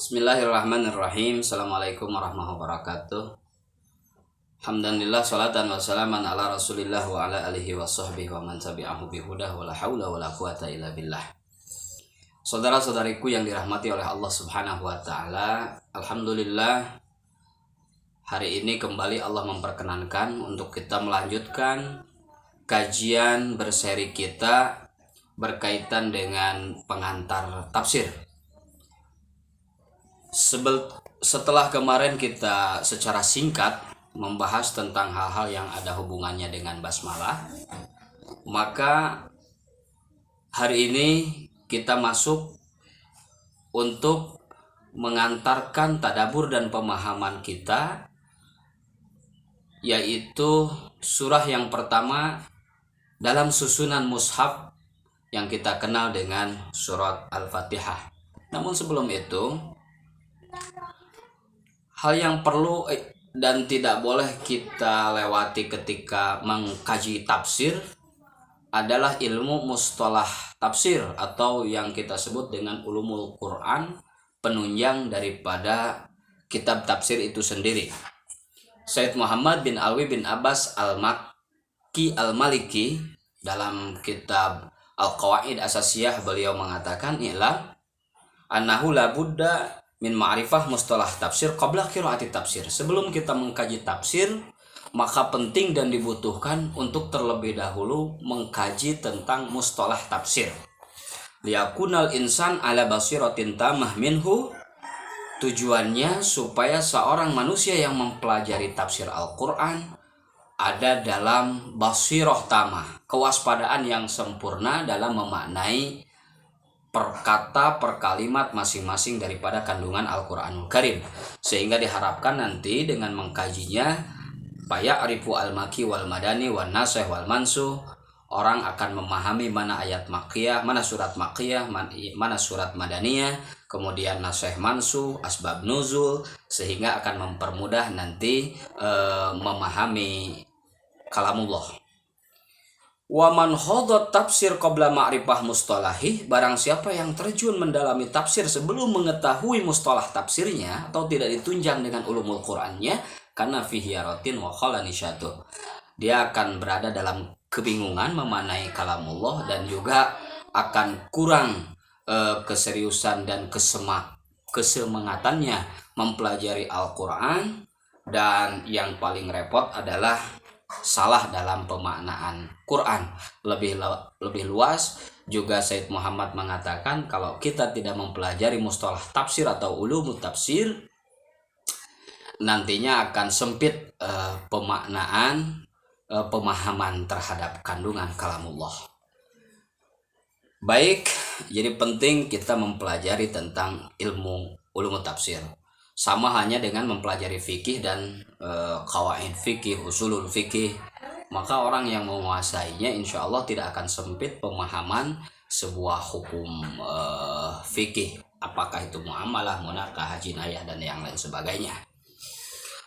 Bismillahirrahmanirrahim. Assalamualaikum warahmatullahi wabarakatuh. Alhamdulillah, salatan wa salaman ala rasulillah wa ala alihi wa sahbihi wa man tabi'ahu bihudah wa la hawla wa la quwata illa billah. Saudara-saudariku yang dirahmati oleh Allah subhanahu wa ta'ala, Alhamdulillah, hari ini kembali Allah memperkenankan untuk kita melanjutkan kajian berseri kita berkaitan dengan pengantar tafsir. Setelah kemarin kita secara singkat membahas tentang hal-hal yang ada hubungannya dengan basmalah, maka hari ini kita masuk untuk mengantarkan tadabbur dan pemahaman kita, yaitu surah yang pertama dalam susunan mushaf yang kita kenal dengan surat Al-Fatihah. Namun sebelum itu, hal yang perlu dan tidak boleh kita lewati ketika mengkaji tafsir adalah ilmu mustalah tafsir atau yang kita sebut dengan ulumul Quran, penunjang daripada kitab tafsir itu sendiri. Sayyid Muhammad bin Alwi bin Abbas al-Makki al-Maliki dalam kitab Al-Qawaid Asasiyah beliau mengatakan, "I'lam annahu la budda min ma'rifah mustalah tafsir qabla qiraati tafsir." Sebelum kita mengkaji tafsir, maka penting dan dibutuhkan untuk terlebih dahulu mengkaji tentang mustalah tafsir. Liyakunal insan ala basiratin tamah minhu. Tujuannya supaya seorang manusia yang mempelajari tafsir Al-Quran ada dalam basirah tamah, kewaspadaan yang sempurna dalam memaknai per kata per kalimat masing-masing daripada kandungan Al-Quranul Karim, sehingga diharapkan nanti dengan mengkajinya faya'rifu al-maki wal madani wan nasih wal mansuh, orang akan memahami mana ayat makkiyah, mana surat makkiyah, mana surat madaniyah, kemudian nasih mansuh, asbab nuzul, sehingga akan mempermudah nanti memahami kalamullah. Wa man khadha tafsir qabla ma'rifah mustalahi, barang siapa yang terjun mendalami tafsir sebelum mengetahui mustalah tafsirnya atau tidak ditunjang dengan ulumul Qur'annya, karena fihi yaratin wa khalanisatu, dia akan berada dalam kebingungan memaknai kalamullah dan juga akan kurang keseriusan dan kesemangatannya mempelajari Al-Qur'an, dan yang paling repot adalah salah dalam pemaknaan Quran. Lebih luas juga Sayyid Muhammad mengatakan, kalau kita tidak mempelajari mustalah tafsir atau ulumut tafsir, nantinya akan sempit pemahaman terhadap kandungan kalamullah. Baik, jadi penting kita mempelajari tentang ilmu ulumut tafsir. Sama hanya dengan mempelajari fikih dan qawaid fikih, usulul fikih, maka orang yang menguasainya insya Allah tidak akan sempit pemahaman sebuah hukum fikih, apakah itu muamalah, munakah, jinayah, dan yang lain sebagainya.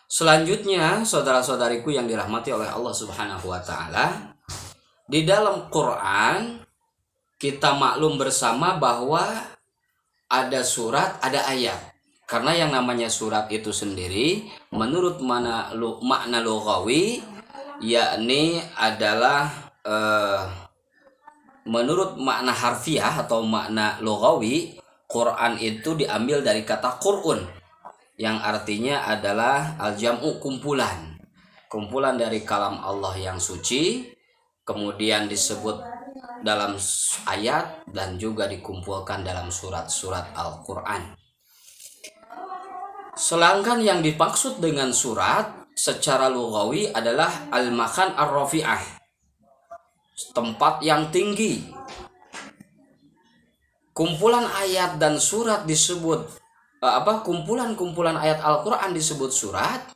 Selanjutnya, saudara-saudariku yang dirahmati oleh Allah Subhanahu wa ta'ala, di dalam Quran kita maklum bersama bahwa ada surat, ada ayat. Karena yang namanya surat itu sendiri menurut makna lughawi, yakni adalah menurut makna harfiah atau makna lughawi, Quran itu diambil dari kata Qur'un yang artinya adalah al-jam'u, kumpulan dari kalam Allah yang suci, kemudian disebut dalam ayat dan juga dikumpulkan dalam surat-surat Al-Quran. Sedangkan yang dimaksud dengan surat secara lughawi adalah al-makan ar-rafi'ah, tempat yang tinggi. Kumpulan ayat dan surat disebut kumpulan ayat Al-Quran disebut surat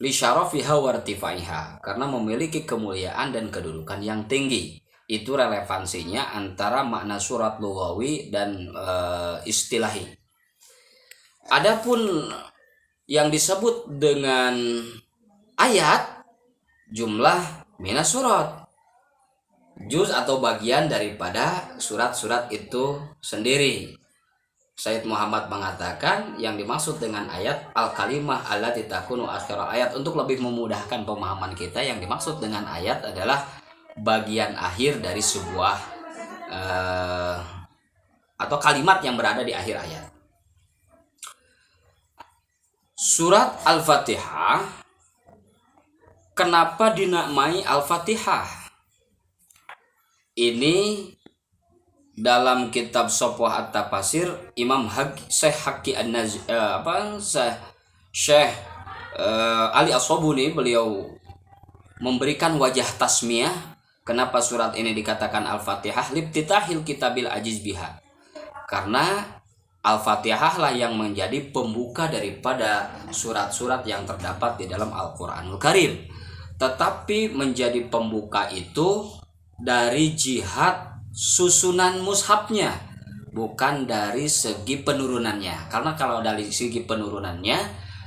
li syarafiha wa irtifaiha, karena memiliki kemuliaan dan kedudukan yang tinggi. Itu relevansinya antara makna surat lughawi dan istilahi. Adapun yang disebut dengan ayat, jumlah minas surat, juz atau bagian daripada surat-surat itu sendiri. Said Muhammad mengatakan yang dimaksud dengan ayat al-kalimah allati takunu akhir ayat, untuk lebih memudahkan pemahaman kita, yang dimaksud dengan ayat adalah bagian akhir dari sebuah atau kalimat yang berada di akhir ayat. Surat Al-Fatihah, kenapa dinamai Al-Fatihah? Ini dalam kitab Safwah At-Tafasir, Imam Syekh Haqi Syekh Ali As-Sabuni, beliau memberikan wajah tasmiyah kenapa surat ini dikatakan Al-Fatihah, libtitahil kitabil ajiz biha, karena Al-Fatihah lah yang menjadi pembuka daripada surat-surat yang terdapat di dalam Al-Quranul Karim. Tetapi menjadi pembuka itu dari jihad susunan mushafnya, bukan dari segi penurunannya. Karena kalau dari segi penurunannya,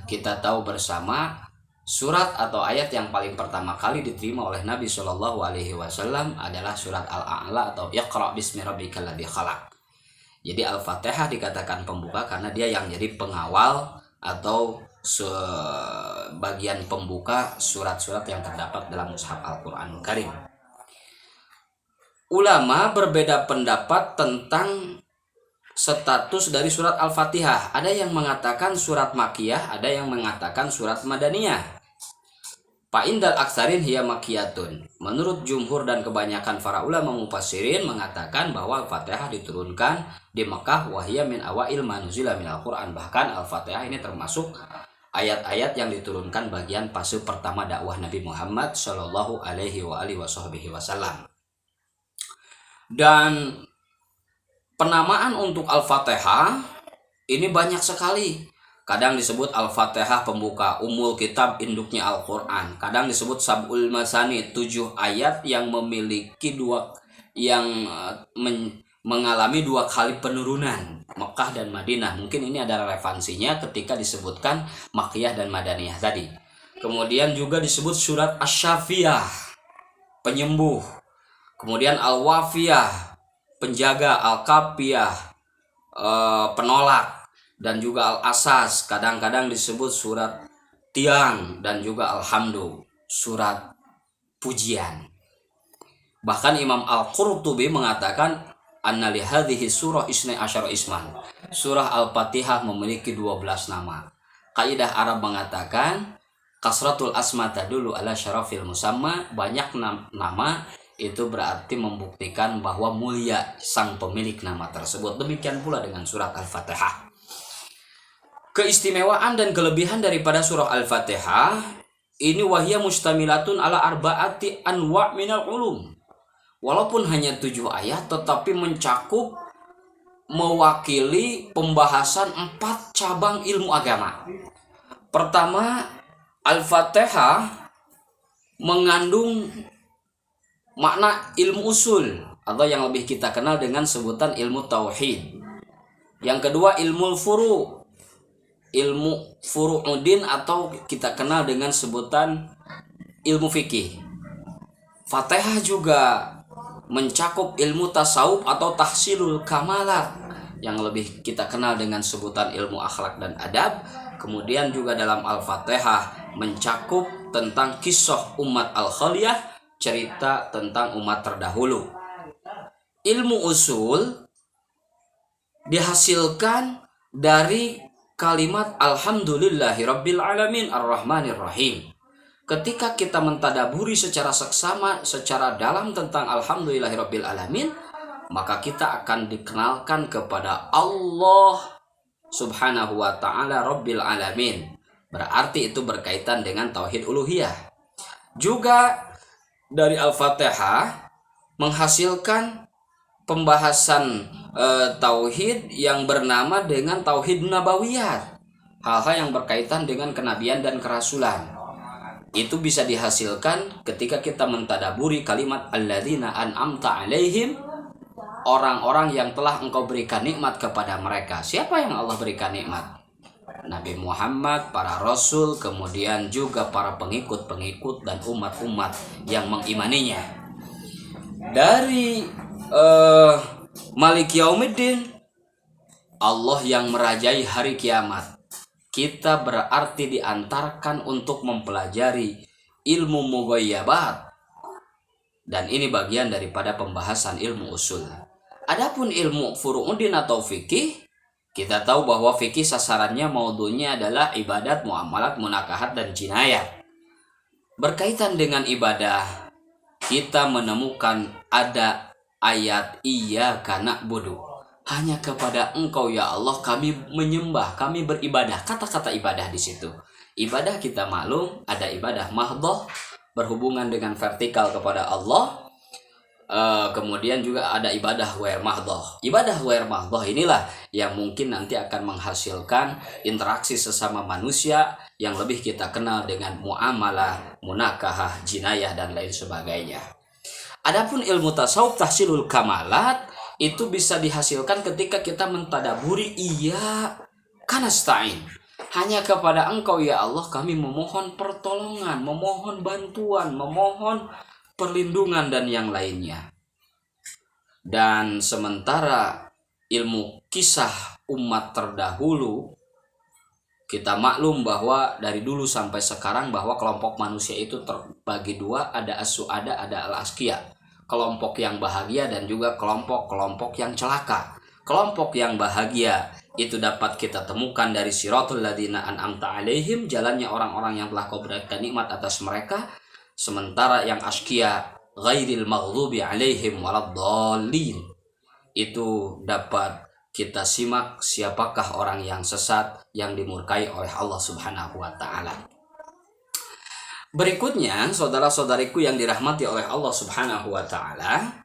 kita tahu bersama surat atau ayat yang paling pertama kali diterima oleh Nabi Shallallahu Alaihi Wasallam adalah surat Al-A'la atau Iqra bismi rabbikal ladzi khalaq. Jadi Al-Fatihah dikatakan pembuka karena dia yang jadi pengawal atau sebagian pembuka surat-surat yang terdapat dalam mushaf Al-Quranul Karim. Ulama berbeda pendapat tentang status dari surat Al-Fatihah. Ada yang mengatakan surat Makkiyah, ada yang mengatakan surat Madaniyah. Fa'indal aksarin hiya makkiyatun. Menurut jumhur dan kebanyakan para ulama mufassirin mengatakan bahwa Al-Fatihah diturunkan di Mekah, wa hiya min awail ma nuzila minal Qur'an. Bahkan Al-Fatihah ini termasuk ayat-ayat yang diturunkan bagian fase pertama dakwah Nabi Muhammad Shallallahu Alaihi Wasallam. Dan penamaan untuk Al-Fatihah ini banyak sekali. Kadang disebut Al-Fatihah pembuka, Ummul Kitab induknya Al-Quran. Kadang disebut Sab'ul Masani, 7 ayat yang memiliki mengalami 2 kali penurunan, Mekah dan Madinah. Mungkin ini ada relevansinya ketika disebutkan Makkiyah dan Madaniyah tadi. Kemudian juga disebut surat Asy-Syafiyah, penyembuh. Kemudian Al-Wafiyah, penjaga. Al-Kafiyah, penolak. Dan juga Al-Asas, kadang-kadang disebut surat Tiang. Dan juga Alhamdu, surat pujian. Bahkan Imam Al-Qurtubi mengatakan anna li hadhihi surah isnai asyara isman. Surah Al-Fatihah memiliki 12 nama. Kaidah Arab mengatakan kasratul asma tadullu ala syarafil musamma. Banyak nama itu berarti membuktikan bahwa mulia sang pemilik nama tersebut. Demikian pula dengan surat Al-Fatihah. Keistimewaan dan kelebihan daripada surah Al-Fatihah ini wahya mustamilatun ala arba'ati anwa' minal ulum. Walaupun hanya 7 ayat tetapi mencakup, mewakili pembahasan 4 cabang ilmu agama. Pertama, Al-Fatihah mengandung makna ilmu usul atau yang lebih kita kenal dengan sebutan ilmu tauhid. Yang kedua, ilmu furu'uddin atau kita kenal dengan sebutan ilmu fikih. Fatihah juga mencakup ilmu tasawuf atau tahsilul kamalat yang lebih kita kenal dengan sebutan ilmu akhlak dan adab. Kemudian juga dalam Al-Fatihah mencakup tentang kisah umat al-khaliyah, cerita tentang umat terdahulu. Ilmu usul dihasilkan dari kalimat Alhamdulillahirabbil alamin arrahmanir rahim. Ketika kita mentadaburi secara seksama, secara dalam tentang Alhamdulillahirabbil alamin, maka kita akan dikenalkan kepada Allah Subhanahu wa ta'ala Rabbil alamin. Berarti itu berkaitan dengan tauhid uluhiyah. Juga dari Al-Fatihah menghasilkan pembahasan tauhid yang bernama dengan tauhid nabawiyat, hal-hal yang berkaitan dengan kenabian dan kerasulan. Itu bisa dihasilkan ketika kita mentadaburi kalimat alladzina an'amta alaihim, orang-orang yang telah engkau berikan nikmat kepada mereka. Siapa yang Allah berikan nikmat? Nabi Muhammad, para rasul, kemudian juga para pengikut-pengikut dan umat-umat yang mengimaninya. Dari Malik Yaumiddin, Allah yang merajai hari kiamat. Kita berarti diantarkan untuk mempelajari ilmu mughayyabat. Dan ini bagian daripada pembahasan ilmu usul. Adapun ilmu furu'uddin atau fikih, kita tahu bahwa fikih sasarannya maudunya adalah ibadat, muamalat, munakahat, dan jinayat. Berkaitan dengan ibadah, kita menemukan ada ayat iyyaka na'budu. Hanya kepada Engkau ya Allah kami menyembah, kami beribadah. Kata-kata ibadah di situ. Ibadah kita maklum ada ibadah mahdhah berhubungan dengan vertikal kepada Allah. Kemudian juga ada ibadah ghair mahdhah. Ibadah ghair mahdhah inilah yang mungkin nanti akan menghasilkan interaksi sesama manusia yang lebih kita kenal dengan muamalah, munakahah, jinayah, dan lain sebagainya. Adapun ilmu tasawuf tahsilul kamalat itu bisa dihasilkan ketika kita mentadaburi iyyaka nasta'in. Hanya kepada Engkau ya Allah kami memohon pertolongan, memohon bantuan, memohon perlindungan dan yang lainnya. Dan sementara ilmu kisah umat terdahulu, kita maklum bahwa dari dulu sampai sekarang bahwa kelompok manusia itu terbagi dua, ada as-su'ada, ada al-asqiya. Kelompok yang bahagia dan juga kelompok-kelompok yang celaka. Kelompok yang bahagia itu dapat kita temukan dari siratul ladzina an'amta alaihim, jalannya orang-orang yang telah kau berikan nikmat atas mereka. Sementara yang asqiya, ghairil maghdubi alaihim waladdallin, itu dapat kita simak siapakah orang yang sesat yang dimurkai oleh Allah Subhanahu wa taala. Berikutnya, saudara-saudariku yang dirahmati oleh Allah Subhanahu wa taala,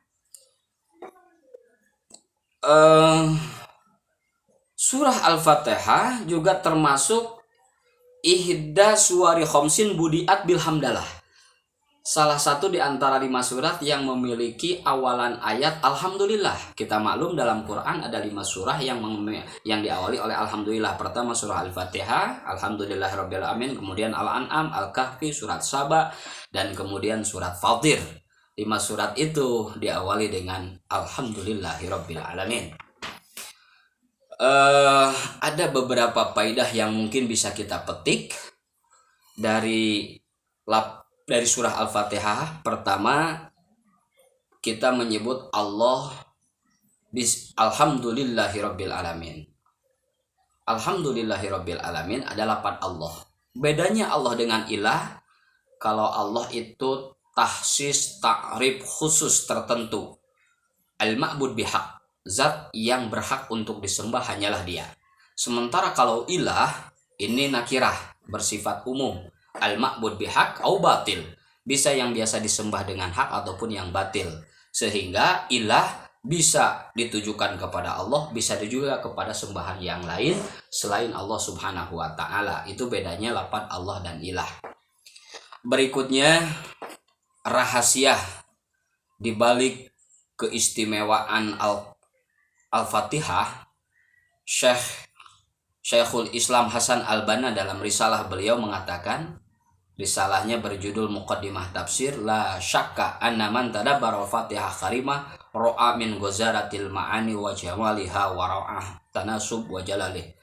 surah Al-Fatihah juga termasuk ihda suwari khamsin budiat bilhamdalah. Salah satu di antara 5 surat yang memiliki awalan ayat Alhamdulillah. Kita maklum dalam Quran ada 5 surah yang diawali oleh Alhamdulillah. Pertama surah Al-Fatihah, Alhamdulillahirabbil alamin, kemudian Al-An'am, Al-Kahfi, surat Saba, dan kemudian surat Fatir. 5 surat itu diawali dengan Alhamdulillahirabbil alamin. Ada beberapa faedah yang mungkin bisa kita petik dari surah Al-Fatihah. Pertama, kita menyebut Allah Alhamdulillahirabbil alamin. Alhamdulillahirabbil alamin adalah lafaz Allah. Bedanya Allah dengan ilah, kalau Allah itu tahsis ta'rif khusus tertentu. Al-ma'bud bihaq, zat yang berhak untuk disembah hanyalah Dia. Sementara kalau ilah ini nakirah, bersifat umum. Al-ma'bud bihaq au batil, bisa yang biasa disembah dengan hak ataupun yang batil. Sehingga ilah bisa ditujukan kepada Allah, bisa juga kepada sembahan yang lain selain Allah Subhanahu wa taala. Itu bedanya lafaz Allah dan ilah. Berikutnya, rahasia di balik keistimewaan Al-Fatihah, Syekhul Islam Hasan Al-Banna dalam risalah beliau mengatakan, risalahnya berjudul Muqaddimah Tafsir, la syakka anna man tadabbara al-Fatihah karimah ra'a min ghazaratil ma'ani wa jamaliha wa ra'ah tanasub wa jalalih.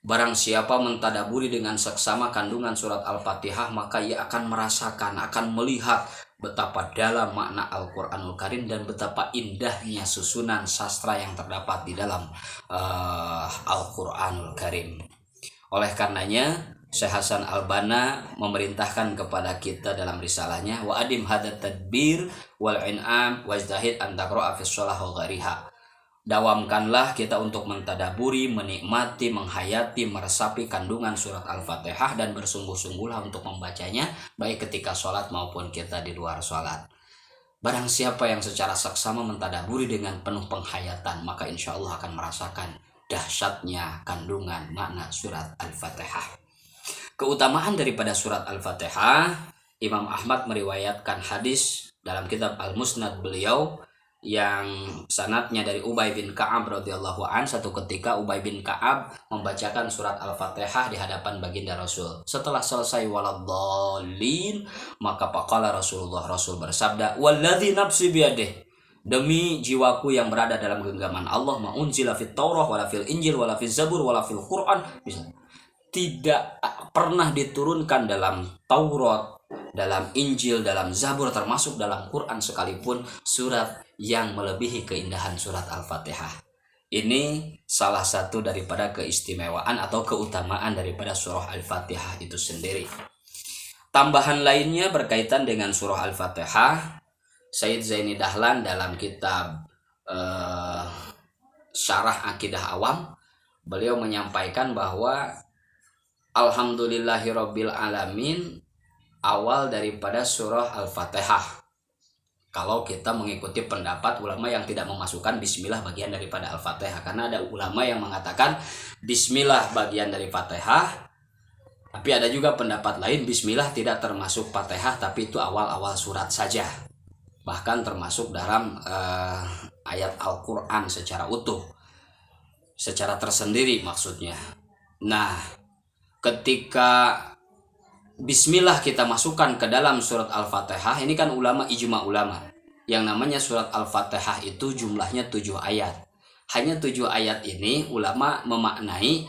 Barang siapa mentadaburi dengan seksama kandungan surat Al-Fatihah, maka ia akan merasakan, akan melihat betapa dalam makna Al-Quranul Karim dan betapa indahnya susunan sastra yang terdapat di dalam Al-Quranul Karim. Oleh karenanya, Syekh Hasan Al-Banna memerintahkan kepada kita dalam risalahnya, wa adim hadat tadbir wal in'am wajdahid an taqra'a fi shalah wa ghariha. Dawamkanlah kita untuk mentadaburi, menikmati, menghayati, meresapi kandungan surat Al-Fatihah dan bersungguh-sungguhlah untuk membacanya baik ketika sholat maupun kita di luar sholat. Barang siapa yang secara saksama mentadaburi dengan penuh penghayatan, maka insya Allah akan merasakan dahsyatnya kandungan makna surat Al-Fatihah. Keutamaan daripada surat Al-Fatihah, Imam Ahmad meriwayatkan hadis dalam kitab Al-Musnad beliau yang sanadnya dari Ubay bin Ka'ab radhiyallahu an. Satu ketika Ubay bin Ka'ab membacakan surat Al-Fatihah di hadapan baginda Rasul. Setelah selesai waladdallin, maka faqala Rasulullah, Rasul bersabda, walladzi nafsi biyadih, Demi jiwaku yang berada dalam genggaman Allah, ma unzila fit Taurah wala fil Injil wala fil Zabur wala fil Quran. Tidak pernah diturunkan dalam Taurat, dalam Injil, dalam Zabur, termasuk dalam Quran sekalipun surat yang melebihi keindahan surat Al-Fatihah. Ini salah satu daripada keistimewaan atau keutamaan daripada surah Al-Fatihah itu sendiri. Tambahan lainnya berkaitan dengan surah Al-Fatihah, Sayyid Zaini Dahlan dalam kitab Syarah Akidah Awam, beliau menyampaikan bahwa Alhamdulillahirabbil alamin awal daripada surah Al-Fatihah. Kalau kita mengikuti pendapat ulama yang tidak memasukkan bismillah bagian daripada Al-Fatihah, karena ada ulama yang mengatakan bismillah bagian dari Fatihah, tapi ada juga pendapat lain bismillah tidak termasuk Fatihah, tapi itu awal-awal surat saja, bahkan termasuk dalam ayat Al-Quran secara utuh, secara tersendiri maksudnya. Nah, ketika bismillah kita masukkan ke dalam surat Al-Fatihah, ini kan ijma ulama, yang namanya surat Al-Fatihah itu jumlahnya 7 ayat. Hanya 7 ayat ini ulama memaknai,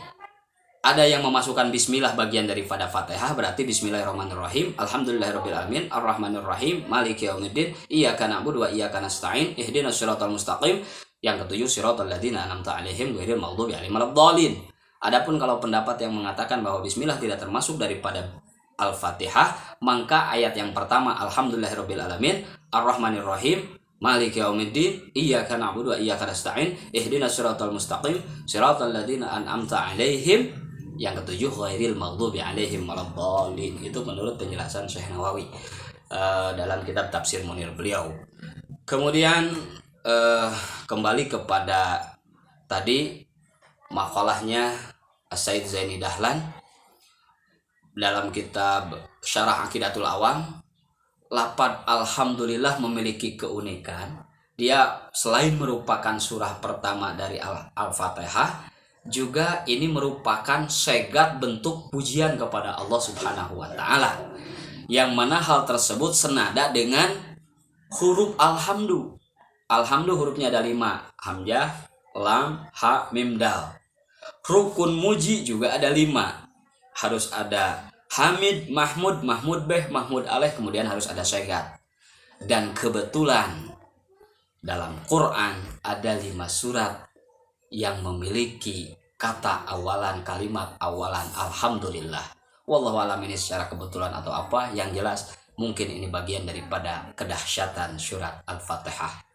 ada yang memasukkan bismillah bagian daripada Fatihah, berarti bismillahirrahmanirrahim, alhamdulillahirabbil alamin, arrahmanirrahim, maliki yaumiddin, iyyaka na'budu wa iyyaka nasta'in, ihdinas siratal mustaqim. Yang ketujuh, siratal ladzina an'amta 'alaihim ghairil maghdubi 'alaihim waladdallin. Adapun kalau pendapat yang mengatakan bahwa bismillah tidak termasuk daripada Al-Fatihah, maka ayat yang pertama alhamdulillahirabbil alamin, arrahmanirrahim, maliki yaumiddin, iyyaka na'budu wa iyyaka nasta'in, ihdinas siratal mustaqim, siratal ladzina an'amta 'alaihim. Yang ketujuh, ghairil maghdubi 'alaihim waladdallin. Itu menurut penjelasan Syekh Nawawi dalam kitab Tafsir Munir beliau. Kemudian kembali kepada tadi makalahnya Sayyid Zaini Dahlan dalam kitab Syarah Aqidatul Awam, lafaz alhamdulillah memiliki keunikan. Dia selain merupakan surah pertama dari Al-Fatihah, juga ini merupakan segat bentuk pujian kepada Allah Subhanahu wa taala, yang mana hal tersebut senada dengan huruf alhamdu. Alhamdu hurufnya ada 5, hamzah, lam, ha, mim, dal. Rukun muji juga ada 5. Harus ada hamid, mahmud, mahmud beh, mahmud alaih, kemudian harus ada segat. Dan kebetulan dalam Quran ada 5 surat yang memiliki kata awalan, kalimat awalan alhamdulillah. Wallahu a'lam ini secara kebetulan atau apa, yang jelas mungkin ini bagian daripada kedahsyatan surat Al-Fatihah.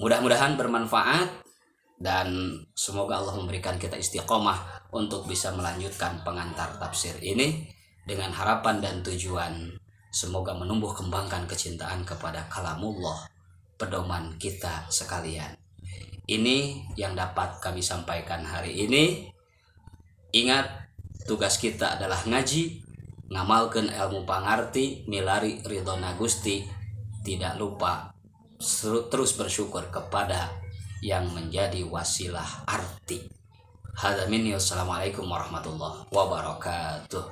Mudah-mudahan bermanfaat, dan semoga Allah memberikan kita istiqomah untuk bisa melanjutkan pengantar tafsir ini dengan harapan dan tujuan semoga menumbuh kembangkan kecintaan kepada kalamullah, pedoman kita sekalian. Ini yang dapat kami sampaikan hari ini. Ingat, tugas kita adalah ngaji, ngamalkeun ilmu pangarti, milari ridhona Gusti, tidak lupa terus bersyukur kepada yang menjadi wasilah arti. Hadza minni, wassalamualaikum warahmatullahi wabarakatuh.